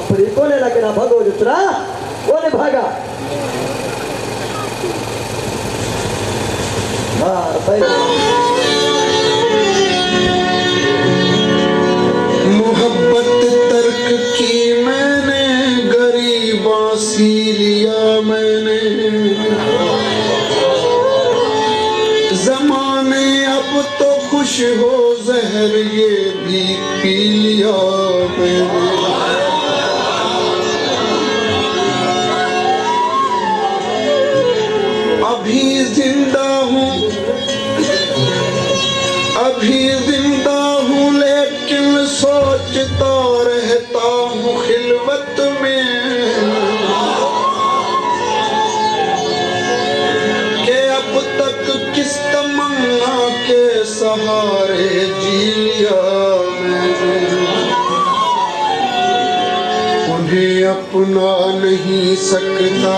बापरे कोने लगे ना भागो जुत्रा कोने भागा मार भाई मोहब्बत तर्क की मैंने गरीबा सी लिया मैंने जमाने अब तो खुश हो जहर ये भी पी लिया मैंने अभी जिंदा हूँ लेकिन सोचता रहता हूँ खिलवत में कि अब तक किस तमन्ना के सहारे जी लिया मैंने उन्हें अपना नहीं सकता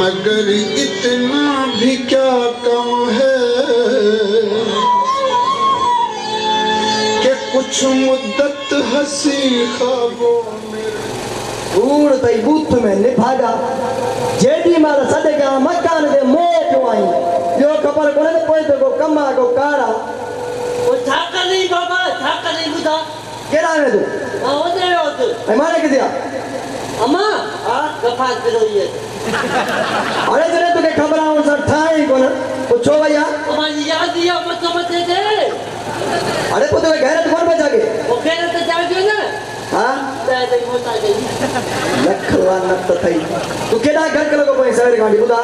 मगर इतना भी क्या कम है कि कुछ मुद्दत हंसी ख्वाबों में दूर तई बूथ में निभागा जेडी मार सदे का मकान दे मोट आई जो खबर कोने तो कोई तो कमा को काड़ा वो थाका नहीं बाबा थाका नहीं बुधा केड़ा में तू हां ओदे ओदे ए मारे के दिया अम्मा हां गफात करो ये अरे जने तो के खबर आऊं सर ठाई कोन पूछो भैया अम्मा याद दिया मत दे अरे पुत्र के घर कौन बचा के वो कहने तो जाओ जो ना हां दे मोता दे लखवा नत थई तू केड़ा घर के लोग कोई शहर गाड़ी बुदा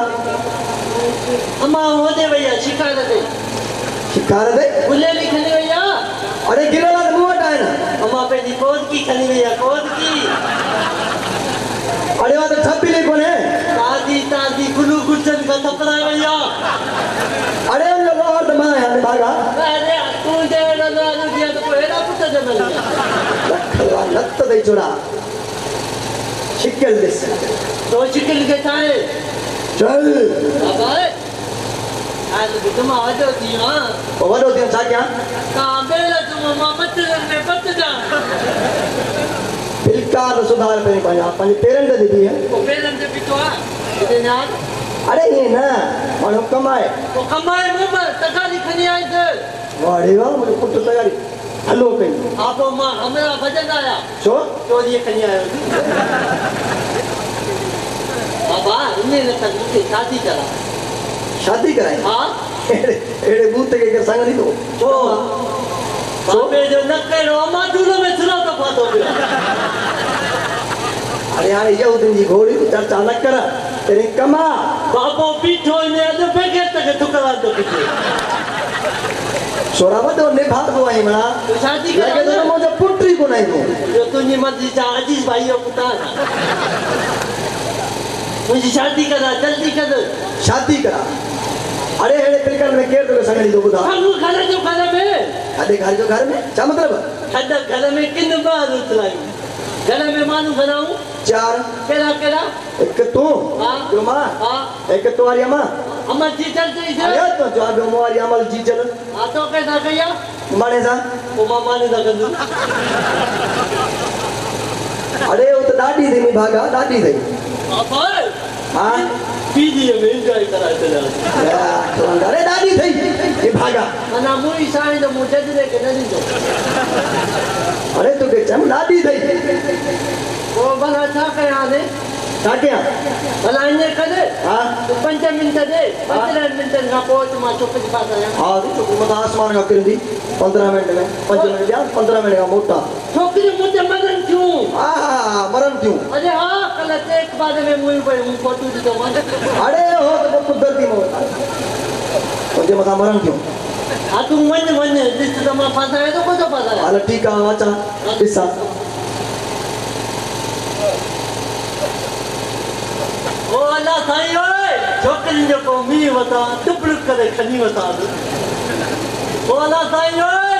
अम्मा ओदे भैया शिकार दे बुले लिखने भैया अरे गिलोला मुंह हटाए ना अम्मा पे दी कोद की खली भैया कोद की अरे वो तो छप्पी ले कोने तादी गुलू गुजन का कपड़ा है भैया अरे उन लोग और दमा है भागा अरे तू दे ना दिया तो हेरा पुट दे मैं लखवा नत दे जोड़ा शिकल दिस तो शिकल के ताए चल बाबा आज भी तुम आवाज होती हो ओवर होती है क्या कहां बेला तुम मत में पत जा बिल्कुल सुधार पे पाया अपन पेरेंट दे दी है वो पेरेंट से पिटवा इतने यार अरे ये ना मानो कमाए वो कमाए मुंह में तगारी खनी आई थे वाड़े वाह मुझे पुट तगारी हेलो कहीं आप मां हमेरा भजन आया सो चोरी खनी आयो बाबा इन्हें न तक मुझे शादी कराई हां एड़े बूत के संग नहीं तो बाबे जो न करो मादुलो में सुना तो बात हो गया अरे यार ये उदिन जी घोड़ी तो चर्चा न कर तेरी कमा बाबो पीठो ने अद बेगे तक टुकड़ा दो पीछे सोरावत और ने भाग गवाई मना तो शादी लगे तो मुझे पुत्री को नहीं दो जो तुझे मर्जी जा अजीज भाइयों पुता मुझे शादी करा जल्दी कर शादी करा अरे हेड़े पिलकल में केर तो संगली दो बुधा हम घर में अरे घर में क्या मतलब घर में किन बार उतलाई घर में मानू बनाऊं चार केरा एक तू हां जो मां हां एक तो आर्या मां अम्मा जी चलते इधर अरे तो जो आगे मोरी अमल जी चल हां तो कैसा गया माने सा वो मामा ने दगन अरे वो तो दादी थी भागा दादी थी बाबा हां पीजी में एंजॉय करा चला अरे दादी थी ये भागा ना मुई साई तो मुझे दे के नहीं दो अरे तो के चम दादी थी वो बना था कया ने क्या भला इन्हें करे हां तो 5 मिनट दे 15 मिनट ना पहुंच मा चुप के पास आया हां तो मत आसमान का कर दी 15 मिनट में 5 मिनट या 15 मिनट का मोटा छोकरी मुझे मरण क्यों हां मरण क्यों अरे हां कल एक बाद में मुई पे फोटो दी तो अरे हो तो कुदरती मौत मुझे मत मरण क्यों हां तू मन जिस तो मैं फंसा है तो को तो फंसा है अरे ठीक है वाचा इसा ओ अल्लाह साईं ओए छोकरी जो को मी वता टुकड़ करे खनी वता ओ अल्लाह साईं ओए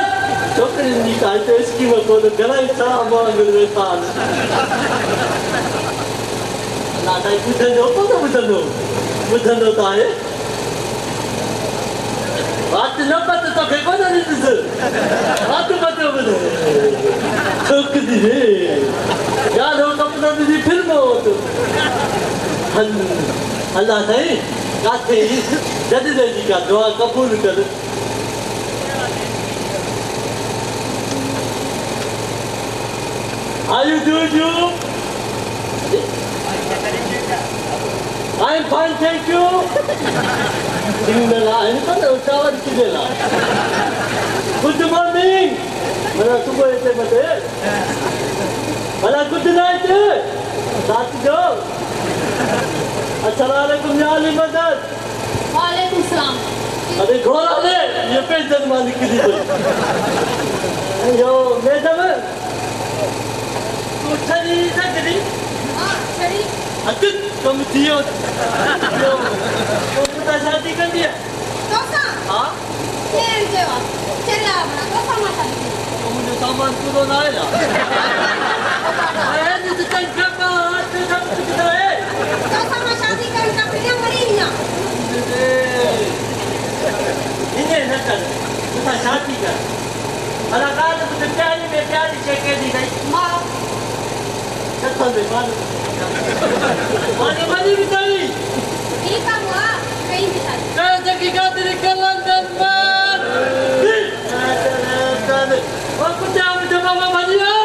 छोकरी नी काई तो इसकी में को गला इच्छा मांग रे तान अल्लाह साईं बुझंदो ताए बात न पत तो के को नहीं दिस बात मत बुझ छोकरी रे याद हो तुझी फिल्म होतो अल्लाह साईं काथे जॾहिं जी का दुआ क़बूल कर Are you doing you? I'm fine, thank you. Tinggal ini kan ucapan kita lah. Good morning. Mana subuh itu macam? Mana good night? Saat itu. Assalamualaikum ya Ali Madad. Waalaikumsalam. अरे घोड़ा ले ये पेंशन मालिक की दी यो madam तू चली सकती हाँ चली अति तुम दियो यो तो पुता शादी कर दिया दोसा हाँ चल जेवा चला बना दोसा माता तो मुझे सामान पूरा ना है ना अरे ये तो कहीं क्या तो सब कुछ तो है दोसा माता शादी करने का फिर मरी ना इन्हें न कर पुता शादी कर अलाकार तो पुता प्यारी में प्यारी चेके दी गई माँ सत्ता में मानी बिताई ये काम हुआ कहीं भी था कैसे की गाती निकल लंदन पर और कुछ आप जवाब मानी है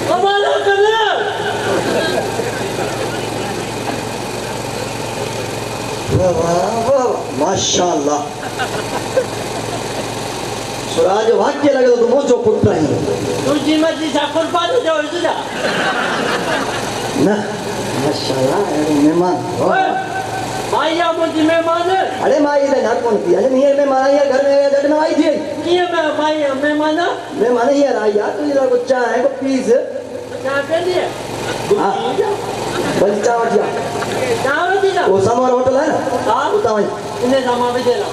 कमाल कर ले वाह वाह वाह माशाअल्लाह सुराज वाक्य लगे तो मोचो पुट रही तुझी मर्जी ठाकुर पाने जाओ इधर ना माशाअल्लाह मेहमान आया मुझे मेहमान अरे माँ इधर ना कौन किया अरे नहीं मेहमान आई घर में जट में आई थी ये मैं भाई मेहमान मेहमान ही आई यार तू इधर को चाय को पीस क्या कर दिया हाँ बंचा वटिया क्या दिया वो समर होटल है ना हाँ उता वही इन्हें सामान भी देना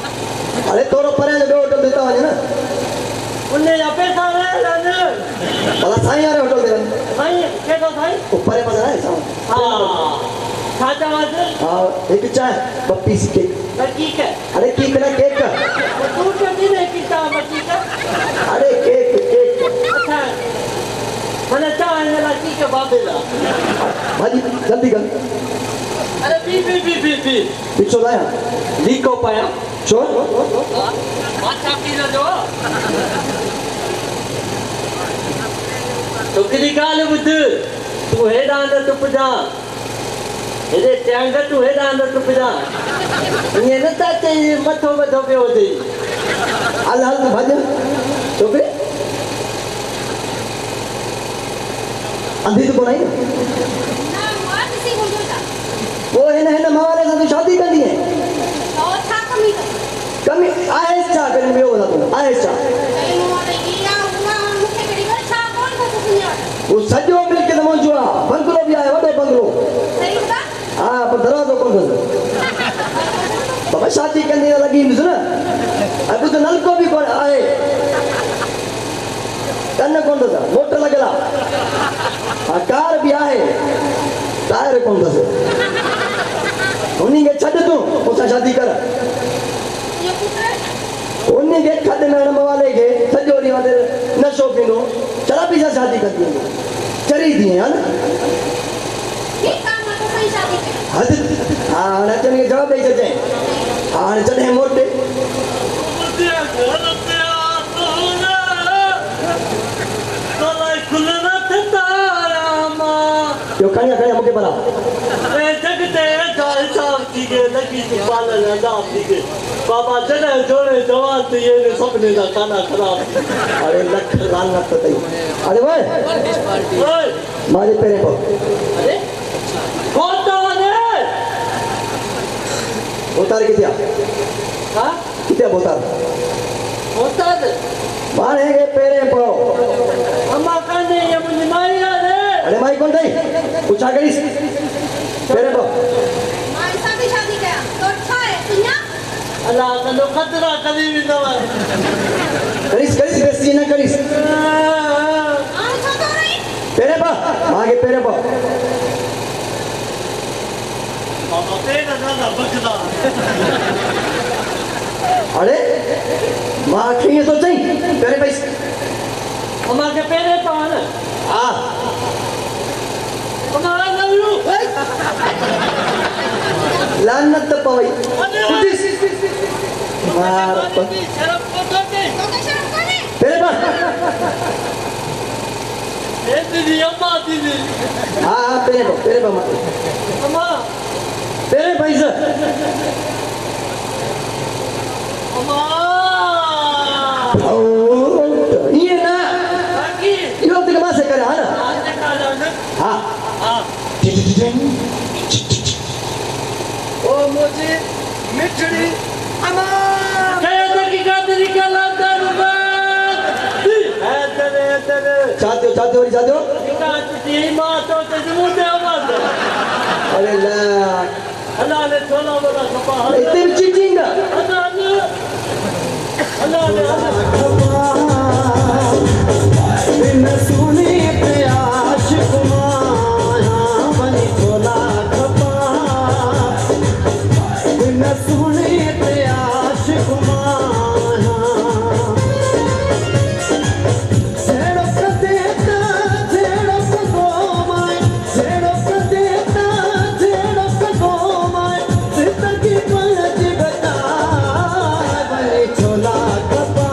अरे तोरो परे जो होटल देता वही ना उन्हें यहाँ पे सारे लाने भला साईं यार होटल दे भाई क्या तो भाई ऊपर है पता है सामान हाँ खाचा वाले हाँ एक चाय पप्पी सी केक ठीक है अरे केक ना केक तू क्या नहीं कितना बच्ची का अरे केक केक अच्छा मैंने चाय मेरा ठीक है बाबेला भाजी जल्दी कर अरे पी पिछो लाया लीको पाया छोड़ अच्छा पी लो जो तो किसी काल बुद्ध तू है दान तो पुजा ये त्यांग तू है दान तो पुजा ये न ताते मथो मथो पे होती अल्लाह अल्लाह भाजी चुपे अंधी तो बनाई ना हुआ किसी को जोता वो है ना मावाले से तो शादी कर दी है और था कमी तो कमी आहिस्ता करने में होगा तुम आहिस्ता कहीं मोरे ये हुआ मुझे कड़ी कर छा कौन को सुनिया वो सजो मिल के नमो जुआ बंगलो भी आया वडे बंगलो सही बता हाँ पर दरवाजा कौन था बाबा शादी करने लगी मुझे ना अब तो नल को भी कौन आए कन्ने कौन था मोटर लगला कार भी आए टायर कौन था उन्हीं के छड़ तू उसा शादी कर ये पुत्र उन्हीं के खाते में वाले के सजोरी वाले नशो पीनो चला पीछा शादी कर दी चरी दी है ना ये काम तो सही शादी कर हद हाँ नचन के जवाब दे जाए हाँ चढ़े मोटे क्यों कन्या कन्या मुके बना बाबा जॾहिं जोड़े जवान थी ये सभिनी जा खाना ख़राब अरे लख लानत तई अरे भाई ओए मारे पेरे को अरे कौन था ने उतार के दिया हाँ कितने बोतार होता है मारे के पेरे को अम्मा कहने ये मुझे मारिया ने अरे माई कौन थई पूछा करिस पेरे को मां शादी शादी कर तो अच्छा है सुनिया अल्लाह का लो खतरा कभी भी ना करिस करिस बेसी ना करिस हां तो रही पेरे पा मागे पेरे पा बाबा तेरा ना बचदा अरे मां खिए तो चाहिए पेरे पैस अम्मा के पेरे पान आ लानत पवई मार शर्म को तो दे तोखे शर्म कोन्हे तेरे पास ए दीदी अम्मा दीदी हाँ तेरे पास मत अम्मा तेरे पैसे अम्मा ये ना बाकी ये लोग तेरे माँ से करे हाँ ना आज का ना हाँ हां ओ मुझे मिठड़ी अम्मा कहता कि गादरी का लाता रुबा है तेरे चाहते हो का ती मां तो ते मुझे आवाज अरे ला अल्लाह ने छोला बोला खपा इतने चिचिंगा अल्लाह ने बिन सुने प्यास कुमाया बनी छोला खपा बिन सुने प्यास कुमाया झेड़क देता झेड़क गोमाय झेड़क देता झेड़क गोमाय जिंदगी पलट बता बनी छोला खपा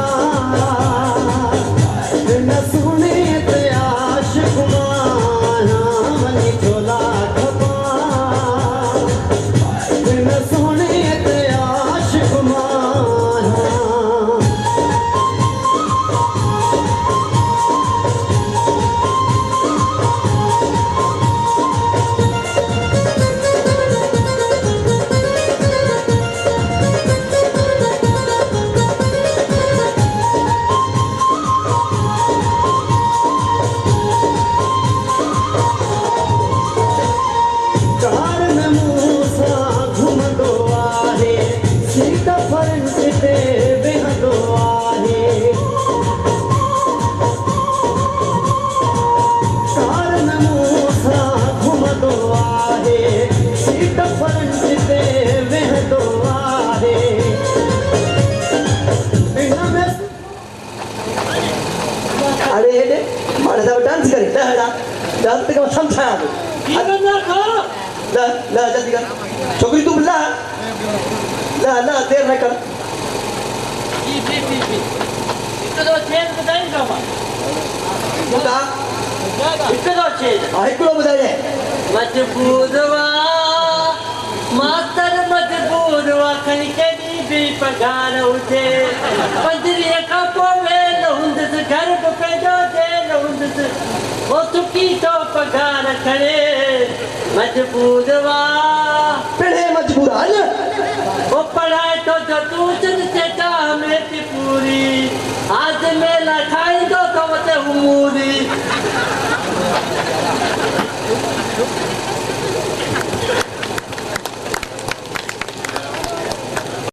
बिन सुने प्यास कुमाया बनी छोला खपा बिन सुने प्यास कुमाया कार में मूसा घुमंदो आहे सीता फरंट ते वेहंदो आहे कार में मूसा घुमंदो आहे सीता फरंट ते वेहंदो आहे अरे हेडे मारे साहब डांस करे लहड़ा डांस तक समझाया ये ना खा ला जल्दी कर छोकरी तुम ला देर न कर जी इतना चेंज बताएगा मां बुदा इतना चेंज हिकिड़ो ॿुधाए मजबूरवा मास्तर मजबूरवा खणी केॾी बि पघार हुजे पंजरीअ खां पोइ वेल हूंदसि घर बि पंहिंजो जेल हूंदसि वो चुकी तो पघार खणे मजबूरवा पिणे मजबूर आहे वो पढ़ाए तो जो तू चंद चेटा में पूरी आज मेला खाईंदो तो